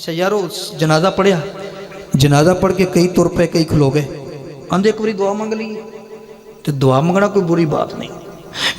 अच्छा यार वो जनाजा पढ़िया, जनाजा पढ़ के कई तुर पे कई खलो गए, आंदे एक बारी दुआ मंग ली, तो दुआ मंगना कोई बुरी बात नहीं।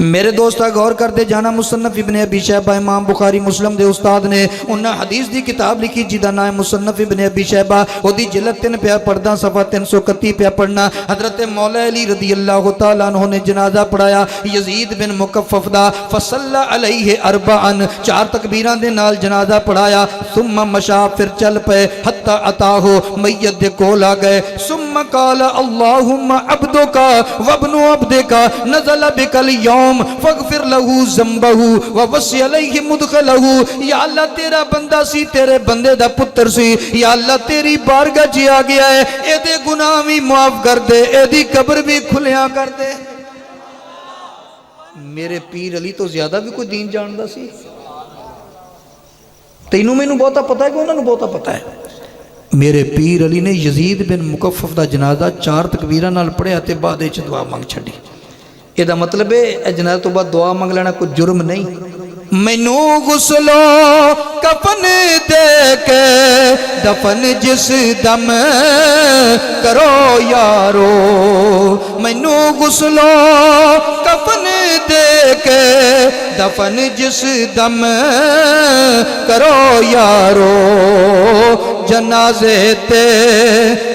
मेरे दोस्त गौर करते जाना, मुसन्नफ इब्ने अबी शैबा इमाम बुखारी मुस्लिम दे उस्ताद ने उन्हें हदीस की किताब लिखी जिदा नाम है मुसन्नफ इब्ने अबी शैबा, ओदी जिलद 3 पे पढ़दा सफ़ा 331 पे पढ़ना। हजरत मौला अली रदी अल्लाह तआला अन्हु ने जनाजा पढ़ाया यजीद बिन मुकफ़्फ़फ़ दा, फसल्ला अलैहि अरबअन, 4 तकबीरां दे नाल जनाजा पढ़ाया। सुम्मा मशा, फिर चल पे, हत्ता अताहो, मैयत दे कोल आ गए। सुम्मा काला अल्लाहुम्मा अब्दुका वब्नु अब्दिका नज़ल बिकल यौम फगफिर लहू ज़ंबहू व वसी अलैहि मुदखलहू। या अल्लाह तेरा बंदा सी, तेरे बंदे दा पुत्र सी, या अल्लाह तेरी बारगाह च आ गया है, एदे गुनाह भी माफ कर दे, एदी कब्र भी खुलिया कर दे। मेरे पीर अली तो ज्यादा भी कोई दीन जानदा सी। तैनू मैनू बहुता पता है कि उन्होंने बहुता पता है। मेरे पीर अली ने यजीद बिन मुकफ़्फ़फ़ दा जनाजा 4 तकबीरां नाल पढ़िया ते बाद विच दुआ मंग छड्डी। ਇਹਦਾ मतलब है जनाज़े तो बाद दुआ मंग लेना कोई जुर्म नहीं। मैनू गुसलो कफन दे के दफन जिस दम करो यारो, मैनू गुसलो कफन दे के दफन जिस दम करो यारो। जनाजे ते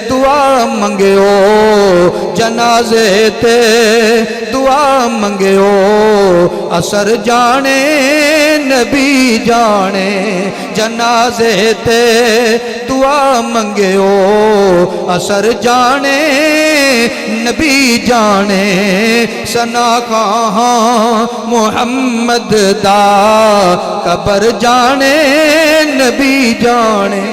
दुआ मंगियो, जनाजे ते दुआ मंगियो, असर जाने नबी जाने। जनाजे ते दुआ मंगियो, असर जाने नबी जाने। सना खां मुहम्मद दा कबर जाने नबी जाने।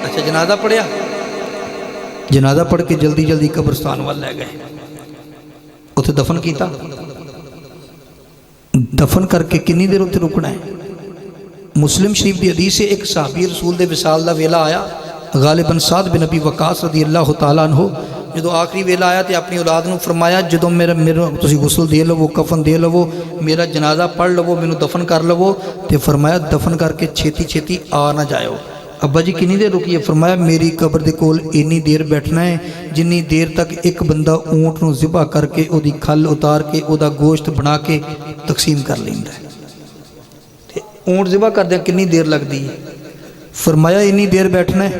अच्छा जनाजा पढ़िया, जनाजा पढ़ के जल्दी जल्दी कब्रस्तान वाल लै गए, उत्थे दफन किया। दफन करके कितनी देर उत्थे रुकना है। मुस्लिम शरीफ की हदीस से एक सहाबी रसूल दे विसाल दा वेला आया, गालिबन साद बिन नबी वकास रदी अल्लाह तआला अन्हु, जो आखिरी वेला आया तो अपनी औलाद को फरमाया जो मेरा तुसीं गुसल दे लवो, कफन दे लवो, मेरा जनाजा पढ़ लवो, मैनू दफन कर लवो। तो फरमाया दफन करके छेती छेती आ ना जाओ। अब्बा जी कितनी देर रुकी है? फरमाया मेरी कब्र के कोल इन्नी देर बैठना है जिन्नी देर तक एक बंदा ऊँट नूं ज़िबा करके उहदी खल उतार के उहदा गोश्त बना के तकसीम कर लैंदा है। ऊँट ज़िबा करदे कितनी देर लगती है? फरमाया इन्नी देर बैठना है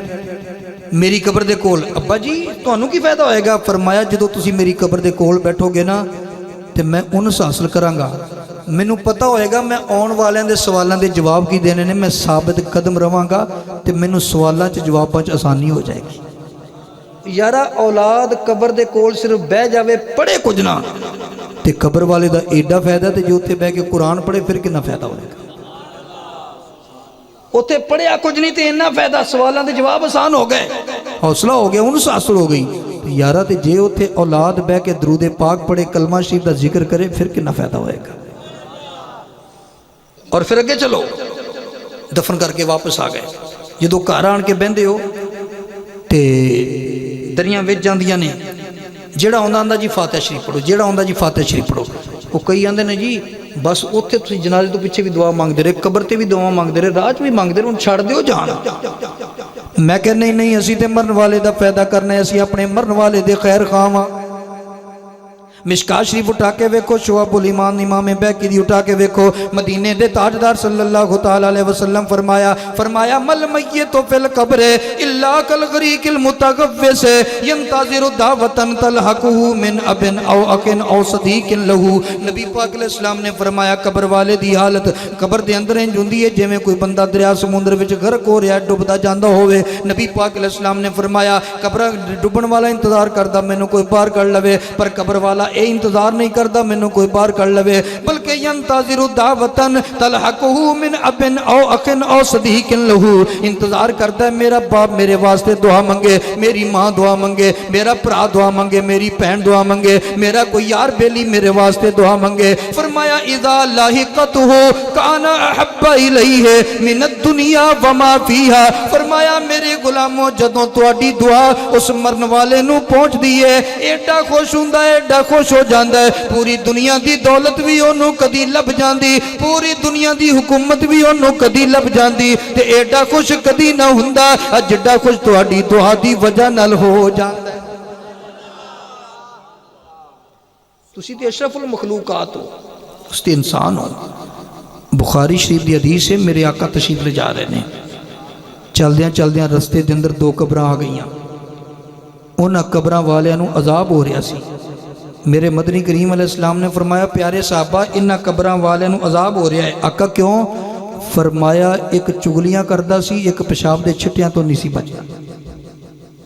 मेरी कब्र के कोल। अब्बा जी तुहानूं की फायदा होएगा? फरमाया जो तुसीं मेरी कब्र के कोल बैठोगे ना तो मैं उन्स हासिल करांगा, मैनू पता होएगा मैं आने वाले दे सवालों के जवाब की देने ने, मैं साबित कदम रवांगा तो मैनू सवालों च जवाबों च आसानी हो जाएगी। यारा औलाद कबर दे कोल सिर्फ बह जावे, पढ़े कुछ ना, तो कबर वाले का एडा फायदा, तो जो उत्थे बह के कुरान पढ़े फिर कितना फायदा होएगा। उत्थे पढ़िया कुछ नहीं तो इन्ना फायदा, सवालों के जवाब आसान हो गए, हौसला हो गया, उन्हें हासिल हो गई। यारा तो जे उत्थे औलाद बह के दरूद पाक पढ़े, कलमा शरीफ का जिक्र करे, फिर कितना फायदा होएगा। और फिर अगे चलो, दफन करके वापस आ गए। जो घर आन के बहते हो तो दरियां विच जांदियां ने, जेड़ा आंदा जी फातिहा शरीफ पढ़ो, जेड़ा आंदा जी फातिहा शरीफ पढ़ो। वो कई आंदे ने जी बस उत्थे तुसीं जनाजे तो पिछे भी दुआ मंगते रहे, कबर ते भी दुआ मंगते रहे, राह च भी मंगते रहे, हुण छड्ड दिओ जान। मैं कह नहीं नहीं, असीं ते मरन वाले दा फायदा करना है, असीं अपने मरन वाले दे खैर खां वां। मिशकात शरीफ उठा के वेखो, शुअबुल ईमान इमाम बैकी दी उठा के वेखो, मदीने दे ताजदार सल्लल्लाहु तआला अलैहि वसल्लम फरमाया मल मय्यतु फिल कब्र इल्ला कल गरीकिल मुतगव्विस यंतज़िरु दावतन तलहकुहु मिन अबिन औ अकिन औ सदीकिन लहू। नबी पाक अलैहि सलाम ने फरमाया कब्र वाले दी हालत कब्र दे अंदर इंज हुंदी है जिवें कोई बंदा दरिया समुंदर विच गर्क हो रहा, डुबदा जांदा होवे। नबी पाक अलैहि सलाम ने फरमाया कब्र डुबण वाला इंतजार करदा मैनू कोई पार कर लवे, पर कब्र वाला ये इंतजार नहीं करता मैनू कोई पार कर लवे, बल्कि यंतज़िरु दावतन तलहकुहु मिन अबिन औ अकिन औ सदीकिन लहू। इंतजार करता है मेरा बाप मेरे वास्ते दुआ मंगे, मेरी माँ दुआ मंगे, मेरा भरा दुआ मंगे, मेरी भैन दुआ मंगे, मेरा कोई यार बेली मेरे वास्ते दुआ मंगे। फरमाया इज़ा लाहिक़तहु काना अहब्बा इलैहि मिनद दुनिया व मा फीहा। फरमाया मेरे गुलामों जदों तुहाडी दुआ उस मरन वाले नू पहुंचदी है, एडा खुश हुंदा है, एडा खुश खुश हो जाता है। पूरी दुनिया की दौलत भी उन्होंने कदी लभ जाती, पूरी दुनिया की हुकूमत भी उन्होंने कदी लभ जाती, ते एडा खुश कदी ना हुंदा जिड्डा खुश तुहाडी दुआ दी वजह नाल हो जाता है। तुसी ते अशरफुल मखलूकात हो, उस ते इंसान हो। बुखारी शरीफ की हदीस है, मेरे आका तशरीफ ले जा रहे हैं, चलद्या चलद्या रस्ते के अंदर दो कब्रां आ गई। उन्होंने कब्रां वालियां अजाब हो रहा सी। मेरे मदनी करीम अलैहिस्सलाम ने फरमाया, प्यारे साहबा इन्हां कब्रां वालियां अजाब हो रहा है। आका क्यों? फरमाया एक चुगलियां करदा सी, एक पेशाब के छिट्टियां तो नहीं सी बचदा।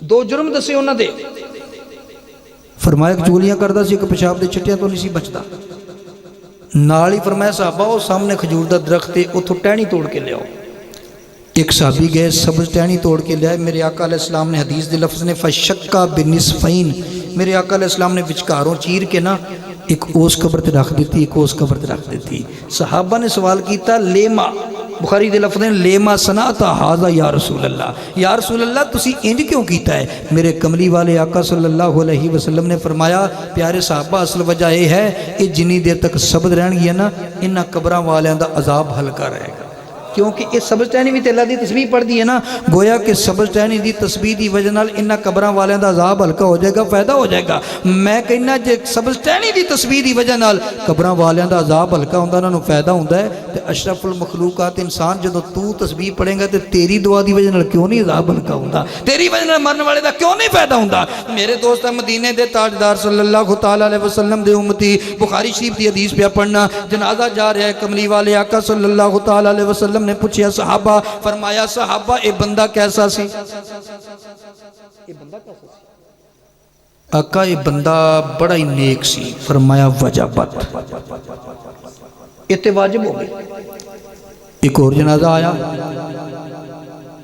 दो जुर्म दसे उन्हां दे। फरमाया एक चुगलियां करदा सी, एक पेशाब के छिट्टियां तो नहीं सी बचदा। नाल ही फरमाया साहबा वो सामने खजूर का दरख्त है, उतों टहनी तोड़ के लियाओ। एक साहबी गए, सब्ज टहनी तोड़ के लिया। मेरे आका अलैहिस्सलाम ने हदीस के लफ्ज़ ने फशक्का बिनिसफ़ैन, मेरे आका अलैहिस्सलाम ने विचकारों चीर के ना एक उस कब्र ते रख दी, एक उस कब्र ते रख दी। सहाबा ने सवाल किया, लेमा, बुखारी के लफ्ज़ ने लेमा सनाता हाजा या रसूल अल्लाह, या रसूल अल्लाह तुसी इंज क्यों किया है? मेरे कमली वाले आका सल्लल्लाहु अलैहि वसल्लम ने फरमाया, प्यारे साहबा असल वजह यह है कि जिन्नी देर तक शब्द रहनगियां ना इन्हां कब्रां वालियां दा अजाब हल्का रहेगा। क्योंकि ये सबज टहनी भी अल्लाह की तस्बीह पढ़ती है ना, गोया कि सबज टहनी की तस्बीह की वजह नाल इन्हां कब्रां वालियां दा अजाब हल्का हो जाएगा, फायदा हो जाएगा। मैं कहना जे सबज टहनी की तस्बीह की वजह नाल कब्रां वालियां दा अजाब हल्का होंदा, उन्हां नूं फायदा होंदा है। ते अशरफुल मखलूकात इंसान जदों तू तस्बीह पढ़ेगा तो तेरी दुआ की वजह नाल क्यों नहीं अजाब हल्का होंदा? तेरी वजह नाल मरन वाले दा क्यों नहीं फायदा होंदा? मेरे दोस्त मदीने दे ताजदार सल्लल्लाहु तआला अलैहि वसल्लम दे उम्मती, बुखारी शरीफ की हदीस पे पढ़ना, जनाजा जा रहा है, कमली वाले आका सल्लल्लाहु तआला अलैहि वसल्लम ने पूछा सहाबा, फरमाया सहाबा ये बंदा कैसा सी? ये बंदा कैसा सी? आका ये बंदा बड़ा ही नेक सी। फरमाया वजाबत, इत्ते वाजिब हो गई। एक और जनाजा आया,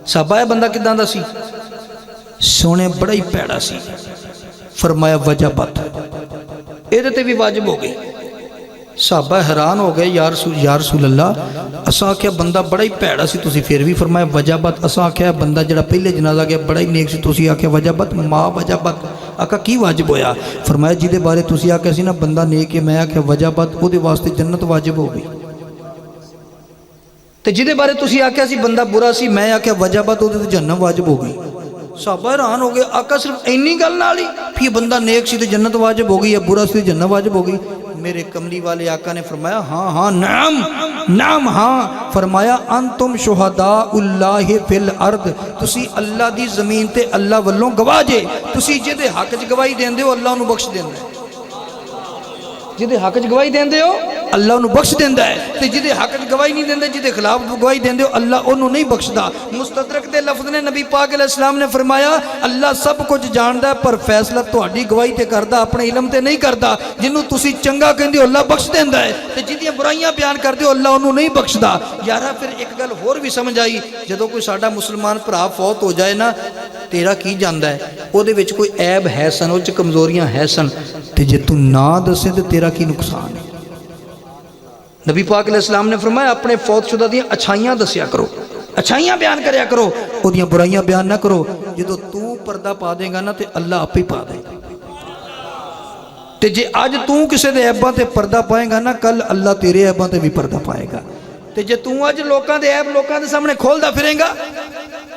सहाबा ये बंदा किदां दा सी? सोने बड़ा ही पैड़ा सी। फरमाया वजाबत, इहदे ते भी वाजिब हो गई। साहबा हैरान हो गए, या रसूल अल्लाह असा आख्या बंदा बड़ा ही भैड़ा सी, तुसी फिर भी फरमाया वजाबत। असा आख्या बंदा जड़ा पहले जनाजा गया बड़ा ही नेक सी, तुसी आख्या वजाबत, माँ वजाबत। आका की वाजिब होया? फरमाया जिदे बारे तुसी आख्या सी ना बंदा नेक है, मैं आख्या वजाबत, उहदे वास्ते जन्नत वाजिब हो गई। ते जिदे बारे तुसी आख्या सी बंदा बुरा सी, मैं आख्या वजाबत, उहदे ते जन्नत वाजिब हो गई। साहबा हैरान हो गए, आका सिर्फ इन्नी गल नाल ही फिर बंदा नेक सी ते जन्नत वाजिब हो गई, या बुरा सी जन्नत वाजिब हो गई? मेरे कमली वाले आका ने फरमाया हाँ हाँ नाम नाम हाँ। फरमाया अंतुम शुहदाउल्लाह फिल अर्द, तुसी अल्लाह दी जमीन ते अल्लाह वल्लों गवाह जे। तुसी जिहदे हक च गवाही देंदे हो अल्लाह उन्हें बख्श देंदा है, जिहदे हक च गवाही देंदे हो अल्लाह उन्हें बख्श देंदा है, ते जिहदे हक च गवाही नहीं देंदे, जिहदे खिलाफ गवाही देंदे हो अल्लाह उन्होंने नहीं बख्शदा। मुस्तदरक दे लफ्ज़ ने नबी पाक अलैहिस्सलाम ने फरमाया अल्लाह सब कुछ जानदा है, पर फैसला तुहाडी गवाही ते करदा, अपने इलम ते नहीं करदा। जिन्हों तुसी चंगा कहंदे हो अल्लाह बख्श देंदा है, ते जिहदियां बुराइयां बयान करदे हो अल्लाह उन्होंने नहीं बख्शदा। यारा फिर एक गल होर भी समझ आई, जदों कोई साडा मुसलमान भरा फौत हो जाए ना, तेरा की जांदा है? उहदे विच कोई ऐब है सन, उह च कमजोरियां है सन, ते जे तू ना दसे ते तेरा की नुकसान है? नबी पाक अलैहिस्सलाम ने फरमाया अपने फौतशुदा दी अच्छाइयां दसिया करो, अच्छाइयां बयान करया करो, उहदियां बुराइयां बयान ना करो। जो तू पर्दा पा देगा ना तो अल्लाह आप ही पा देगा। ते जे अज तू किसी दे ऐबां ते पर्दा पाएगा ना, कल अल्लाह तेरे ऐबां ते भी पर्दा पाएगा। ते जे तू अज लोकां दे ऐब लोकां दे सामने खोलदा फिरेगा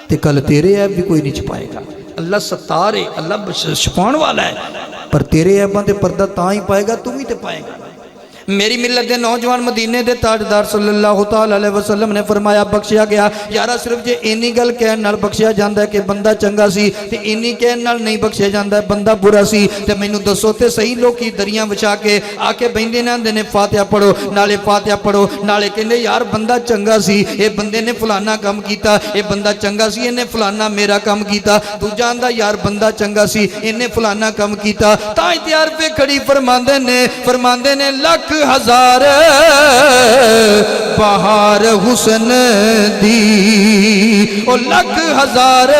ते कल तेरे ऐब भी कोई नहीं छुपाएगा। अल्लाह सत्तार है, अल्लाह छुपाने वाला है, पर तेरे ऐबां ते पर्दा तां ही पाएगा, तू भी ते पाएगा। मेरी मिलत के नौजवान मदीने के ताजदार सल्लल्लाहु तआला अलैहि वसल्लम ने फरमाया बख्शिया गया। यारा सिर्फ जे इन्नी गल कहने नाल बख्शिया जाता है कि बंदा चंगा सी, ते इन्नी कहने नाल नहीं बख्शिया जाता है बंदा बुरा सी। ते मैनू दसो ते सही लोग दरियां विछा के आके बहिंदे ने आंदे ने फातिहा पढ़ो, नाले फातिहा पढ़ो, नाले कहंदे यार बंदा चंगा सी, ये बंदे ने फलाना काम किया, ये बंदा चंगा सी, इन्हें फलाना मेरा काम किया। दूजा आंदा यार बंदा चंगा सी, इन्हें फलाना काम किया। तां त्यार पे खड़ी फरमांदे ने लख हजार बहार हुसन दी, ओ लख हजार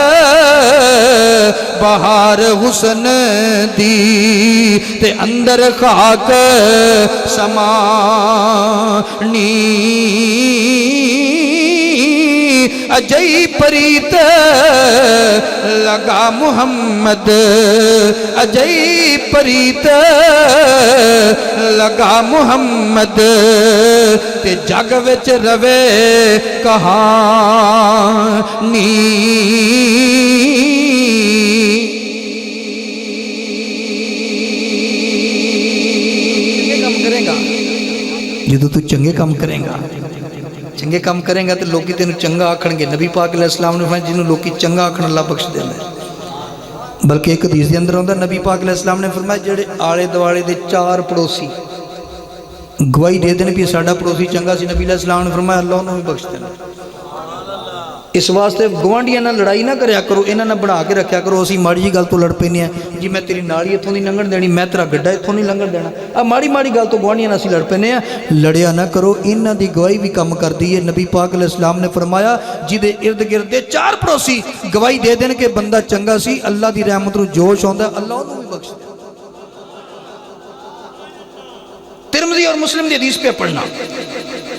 बहार हुसन दी, ते अंदर खाक समानी अजई प्रीत लगा मुहम्मद, अजई प्रीत लगा मुहम्मद, ते जग विच रवे कहानी। जो तू चंगे काम करेगा, चंगे काम करेगा तो लोग तेन चंगा आखणगे। नबी पाक अलैहिस्सलाम ने फरमाया जिन्होंने लोग चंगा आखण अल्लाह बख्श देंदा। बल्कि एक हदीस के अंदर आता नबी पाक अलैहिस्सलाम ने फरमाया जेड़े आले दुआले दे 4 पड़ोसी गवाही दे देन भी साडा पड़ोसी चंगा सी, नबी अलैहिस्सलाम ने फरमाया अल्लाह उन्होंने भी बख्श देना। इस वास्ते गवांढियां नाल लड़ाई ना करया करो, इन्हां नाल बना के रखा करो। असीं माड़ी जी गल तो लड़ पैने आ जी, मैं तेरी नाली इत्थों नहीं लंघण देनी, मैं तेरा गड्ढा इत्थों नहीं लंघण देना। आ माड़ी माड़ी गल तो गवांढियां नाल असीं लड़ पैने आ, लड़िया ना करो। इन्हां दी गवाही भी काम करदी है। नबी पाक अलैहिस्सलाम ने फरमाया जिहदे इर्द गिर्द दे 4 पड़ोसी गवाही दे देन कि बंदा चंगा सी, अल्लाह दी रहमत नूं जोश आउंदा, अल्लाह उहनूं भी बख्श दे। तिरमिज़ी और मुस्लिम दी हदीस पे पढ़ना।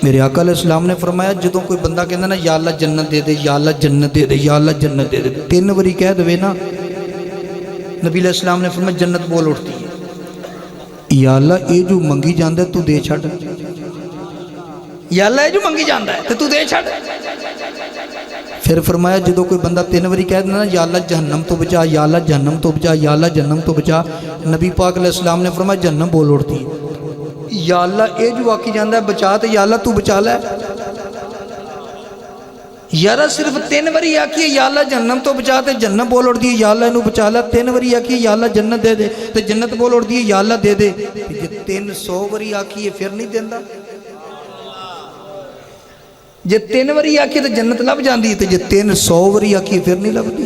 मेरे आका अलैहिस्सलाम ने फरमाया जो कोई बंदा कहता ना या अल्लाह जन्नत दे दे, या अल्लाह जन्नत दे दे, या अल्लाह जन्नत दे दे, 3 बारी कह दे ना, नबी अलैहिस्सलाम ने फरमाया जन्नत बोल उठती है। या अल्लाह ये जो मंगी जाता है तू दे छड़, या अल्लाह ये जो मंगी जाता है तो तू दे छड़। फिर फरमाया जो कोई बंदा 3 बारी कह देना या अल्लाह जहन्नम तो बचा, या अल्लाह जहन्नम तो बचा, या अल्लाह जहन्नम तो बचा, नबी पाक अलैहिस्सलाम ने फरमाया जहन्नम बोल उठती है। या अल्लाह ये जो आखी जाता है बचा, तो या अल्लाह तू बचा लै। यार सिर्फ 3 बारी आखिए या अल्लाह जन्नत तो बचा, तो जन्नत बोल उठती है या अल्लाह इनू बचा लै। 3 बारी आखिए या अल्लाह जन्नत दे दे, तो जन्नत बोल उठती है या अल्लाह दे दे। जे 300 बारी आखिए फिर नहीं देंदा। जे 3 बारी आखिए तो जन्नत लभ जाती है, तो जे 300 बारी आखिए फिर नहीं लभदी।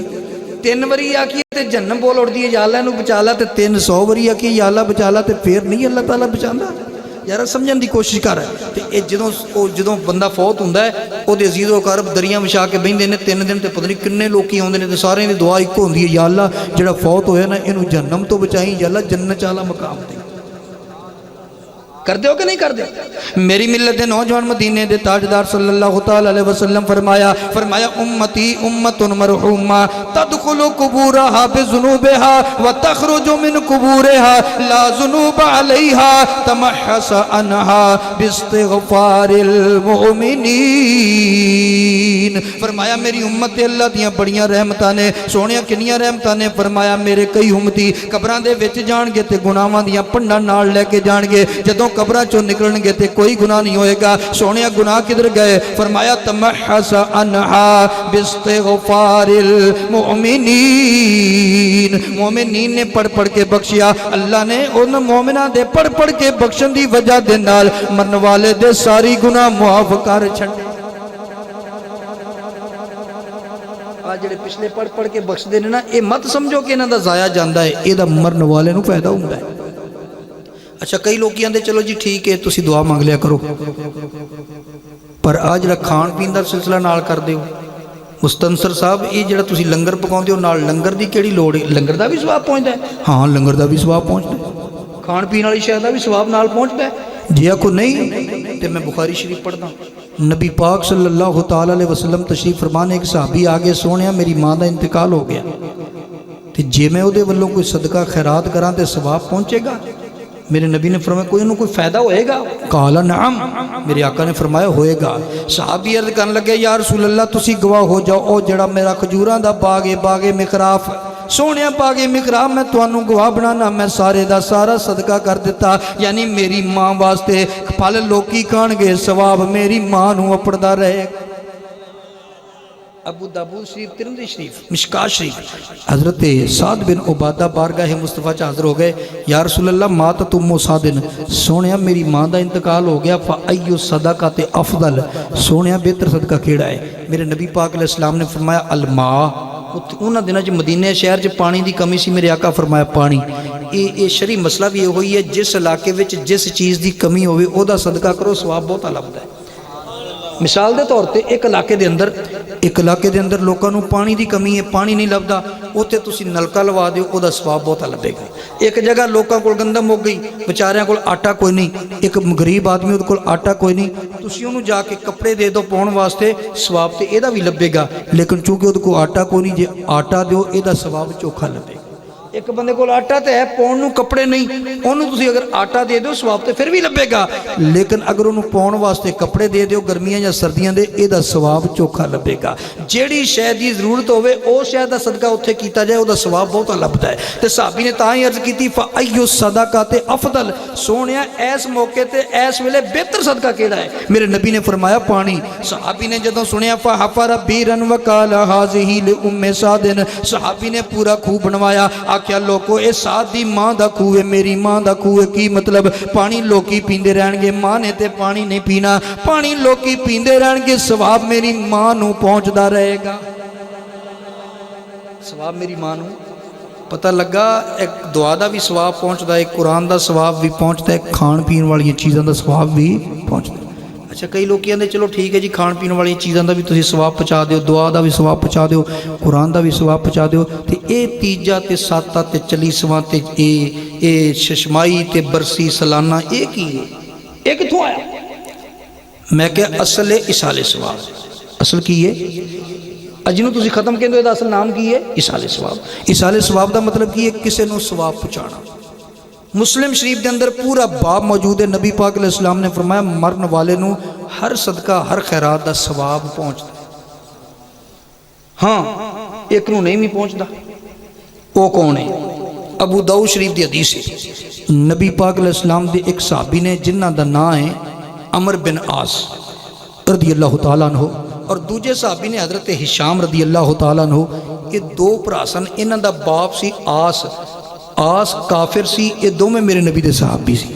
3 बारी आखिए तो जन्नत बोल उठती है या अल्लाह इनू बचा लै, तो 300 बारी आखिए या अल्लाह बचा लै, तो फिर नहीं अल्लाह ताला बचाता। यार समझण की कोशिश कर। तो ये जो बंदा फौत होंदा है वो अजीज़ो अकारब दरिया विछा के बहिंदे ने 3 दिन, तो पता नहीं किन्ने लोग आउंदे ने, तो सारे की दुआ एक होंदी है या अल्लाह जिहड़ा फौत होया ना इनू जहन्नम तो बचाई, या अल्लाह जन्नत वाला मकाम दे। करते हो कि नहीं करते? मेरी मिल्लत दे नौजवान मदीने दे ताजदार सल्लल्लाहु तआला अलैहि वसल्लम फरमाया उम्मती उम्मतुन मरहूमा तदखुलु कुबूरहा बिजुनूबिहा व तखरुजु मिन कुबूरिहा ला जुनूब अलैहा तमहस अनहा बिइस्तिगफारिल मुमिनीन। फरमाया मेरी उम्मत अल्लाह दियां बड़ियां रहमतां ने, सोहणियां किन्नियां रहमतां ने। फरमाया मेरे कई उम्मती कबरां दे विच जाणगे ते गुनाहां दियां पंडां नाल लैके जाणगे, जदों कब्रां चों निकलणगे ते कोई गुनाह नहीं होएगा। सोहणिया गुनाह किधर गए? फरमाया तमहस अनहा बिइस्तिगफारिल मुमिनीन। मोमिनीन ने पढ़ पढ़ के बख्शिया, अल्लाह ने उन मोमिना दे पढ़ पढ़ के बख्शण दी वजह दे नाल मरन वाले दे सारी गुनाह मुआफ कर छड्डे। आ जेड़े पिछले पढ़ पढ़ के बख्शदे ने ना, ये मत समझो कि इन्हां दा जाया जांदा है, इहदा मरन वाले नूं फायदा हुंदा है। अच्छा कई लोग आते चलो जी ठीक है तुसी दुआ मंग लिया करो, पर आज जो खाण पीन का सिलसिला नाल करदे हो मुस्तनसर साहब, ये जो तुसी लंगर पकाउंदे हो नाल लंगर की किहड़ी लोड़ है? लंगर का भी सवाब पहुँचता है। हाँ लंगर का भी सवाब पहुँचता है, खाण पीन वाली शय का भी सवाब नाल पहुँचता है। जे आखो नहीं तो मैं बुखारी शरीफ पढ़दा। नबी पाक सल्लल्लाहु तआला अलैहि वसल्लम तशरीफ फरमाने एक सहाबी आ गए, सोहणिया मेरी माँ का इंतकाल हो गया, तो जे मैं उहदे वल्लों कोई सदका खैरात करां तो सवाब पहुँचेगा? मेरे नबी ने फरमाया कोई उन्होंने कोई फायदा होएगा? काला नाम, मेरे आका ने फरमाया होएगा। सहाबी अर्ज करन लगे या रसूल अल्लाह तुसी गवाह हो जाओ, ओ जड़ा मेरा खजूरां दा बाग है, बागे मिकराफ, सोहणिया बागे मिकराफ, मैं तुहानू गवाह बनाना, मैं सारे दा सारा सदका कर दिता। यानी मेरी मां वास्ते फल लोकी खाणगे, सवाब मेरी मां नू अपड़दा रहेगा। अबू दाऊद शरीफ, तिरमिज़ी शरीफ, मिशकात शरीफ, हज़रत साद बिन उबादा बारगाह मुस्तफ़ा च हाज़िर हो गए। या रसूल अल्लाह मात तुम सादिन, सोहणिया मेरी मां का इंतकाल हो गया, फ़अय्यु सदका ते अफदल, सोहणिया बेहतर सदका केड़ा है? मेरे नबी पाक अलैहिस्सलाम ने फरमाया अलमा। उन्होंने दिनों मदीने शहर च पानी की कमी सी, मेरे आका फरमाया पानी। ये शरी मसला भी यही है, जिस इलाके में जिस चीज़ की कमी हो सदका करो, सवाब बहुत लगता है। मिसाल के तौर पर एक इलाके के अंदर लोगों को पानी की कमी है, पानी नहीं लभदा, उत्थे तुसी नलका लवा दो, वह सवाब बहुत लभेगा। एक जगह लोगों को गंदम मुक गई, बेचारियों को आटा कोई नहीं, एक गरीब आदमी उहदे कोल आटा कोई नहीं, तुसी उहनूं जाके कपड़े दे दो पाउण वास्ते, सवाब तो इहदा भी लभेगा, लेकिन चूंकि उहदे कोल आटा कोई नहीं, जे आटा दिओ इहदा सवाब चोखा लभेगा। एक बंदे कोल आटा तो है, पाउण नूं कपड़े नहीं, उहनूं तुसीं अगर आटा दे दो सवाब तो फिर भी लभेगा, लेकिन अगर उहनूं पाउण वास्ते कपड़े दे दिओ गर्मियां या सर्दियां दे, इहदा सवाब चोखा लभेगा। जिहड़ी शै दी जरूरत होवे उह शै दा सदका उत्थे कीता जाए, उहदा सवाब बहुत लभदा है। ते सहाबी ने तां ही अर्ज कीती फअय्यु सदकाते अफदल, सोहणिया इस मौके ते इस वेले बेहतर सदका किहड़ा है? मेरे नबी ने फरमाया पानी। सहाबी ने जदों सुनिया फहफर बीरन वकाल हाज़िही लि उम्मे सादिन, सहाबी ने पूरा खूह बनवाया, आख्या लोको ये साद दी मां दा खूह है, मेरी मां दा खूह है। की मतलब? पानी लोकी पींदे रहणगे, मां ने ते पानी नहीं पीना, पानी लोकी पींदे रहणगे, सवाब मेरी मां नूं पहुंचदा रहेगा, सवाब मेरी मां नूं। पता लगा एक दुआ दा भी सवाब पहुंचदा है, कुरान दा सवाब भी पहुंचदा है, खाण पीण वाली चीज़ों दा सवाब भी पहुंचदा है। अच्छा कई लोग कहते चलो ठीक है जी, खाण पीण वाली चीज़ों का भी तुसीं सवाब पहुँचा दो, दुआ का भी सवाब पहुँचा दो, कुरान का भी सवाब पहुँचा दो, तो ये तीजा ते साता ते चलीसवां ते ये शशमाई ते बरसी सालाना ये की है? ये कित्थों आया? मैं क्या असल है इसाले सवाब। असल की है जिन्होंने तुसीं खत्म कहते हो, असल नाम की है इसाले सवाब। इसाले सवाब का मतलब की है किसी को सवाब पहुँचाना। मुस्लिम शरीफ के अंदर पूरा बाब मौजूद है। नबी पाक अलैहिस्सलाम ने फरमाया मरन वाले नूं हर सदका हर खैरात का सवाब पहुँचता। हाँ एक नूं नहीं भी पहुँचता, वो कौन है? अबू दाऊद शरीफ की हदीस है। नबी पाक अलैहिस्सलाम के एक सहाबी ने जिन्हां दा नाम है अमर बिन आस रदी अल्लाह तआला अन्हु, और दूजे सहाबी ने हज़रत हिशाम रदी अल्लाह तआला अन्हु। ये दो भरा सन, इन्हां दा बाप सी आस, आस काफिर सी, ये दोवें मेरे नबी दे सहाबी सी।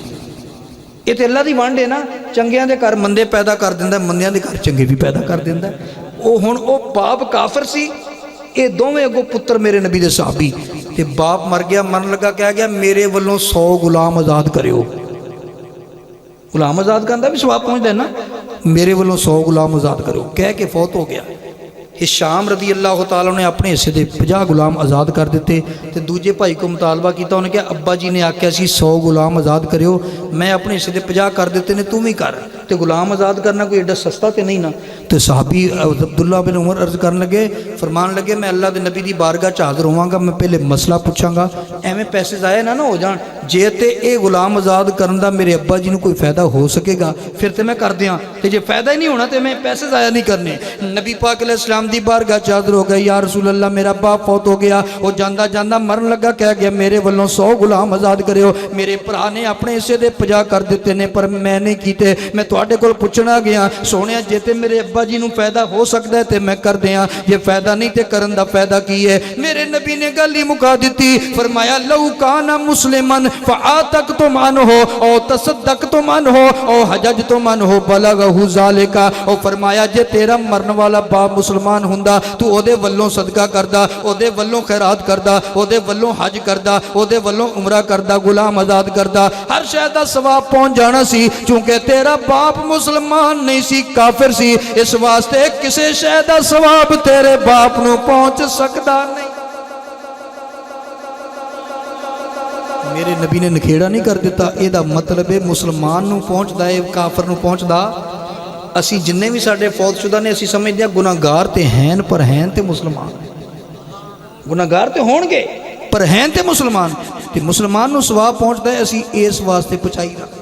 ये तो अल्लाह दी वंड है ना, चंगियां दे घर मंदे पैदा कर दिंदा, मंदियां दे घर चंगे भी पैदा कर दिंदा। वो हुण वो बाप काफिर सी, ये दोवें अगों पुत्र मेरे नबी दे सहाबी। ते बाप मर गया, मरन लगा कह गया मेरे वल्लों 100 गुलाम आज़ाद करियो। गुलाम आज़ाद करन दा भी सवाब पहुँचदा है ना, मेरे वल्लों 100 गुलाम आज़ाद करो कह के फौत हो गया। हिशाम रदी अल्लाह तआला ने अपने हिस्से के 50 गुलाम आज़ाद कर दिते, तो दूजे भाई को मुतालबा किया, उन्हें कहा अब्बा जी ने आख्या सी 100 गुलाम आज़ाद करियो, मैं अपने हिस्से के 50 कर दिते ने, तू भी कर। तो गुलाम आज़ाद करना कोई एडा सस्ता तो नहीं ना। तो साहबी अब्दुल्ला बिन उमर अर्ज कर लगे, फरमान लगे मैं अल्लाह के नबी की बारगाह च हाज़र होवांगा, मैं पहले मसला पूछांगा, एवें पैसे जाए ना हो जान। जे तो ये गुलाम आज़ाद करन दा मेरे अब्बा जी को कोई फायदा हो सकेगा फिर तो मैं कर दियाँ, तो जे फायदा ही नहीं होना तो मैं पैसे ज़ाया नहीं करने। नबी पाक अलैहिस्सलाम दी बारगाह च हाज़र हो गए, या रसूल अल्लाह मेरा बाप फौत हो गया। वो जांदा जांदा मरन लगा कह गया मेरे वल्लों 100 गुलाम आज़ाद करियो, मेरे भरा ने अपने हिस्से के 50 कर दिते ने, पर मैं नहीं कीते। मैं तुहाडे कोल पुछना गया, सोहणिया जे ते मेरे अब्बा जी को फायदा हो सकता है तो मैं कर दियाँ, जे फायदा नहीं तो करन दा फायदा की है? मेरे नबी ने गल ही मुका दी, फरमाया लऊ काना मुस्लिमन फ़आतक तो मन हो और तसद्दक तो मन हो और हजज तो मन हो बलगहु ज़ालिका। और फरमाया जे तेरा मरन वाला बाप मुसलमान हुंदा तू ओदे वल्लों सदका करदा, ओदे वल्लों खैरात करदा, ओदे वल्लों हज करदा, ओदे वल्लों उमरा करदा, गुलाम आज़ाद करदा, हर शै दा सवाब पहुंच जाना सी। चूंकि तेरा बाप मुसलमान नहीं सी, काफिर सी, इस वास्ते किसी शै दा सवाब तेरे बाप नूं पहुंच सकदा नहीं। मेरे नबी ने नखेड़ा नहीं कर दिता, यदा मतलब है मुसलमान नूं पहुंचदा है, काफिर नूं पहुंचदा। असी जिन्ने भी साडे फौतशुदा ने असी समझदे गुनाहगार ते हैं, पर हैं ते मुसलमान। गुनाहगार ते होणगे पर हैं ते मुसलमान, ते मुसलमान नूं सवाब पहुंचदा है, असी इस वास्ते पहुंचाई रहा।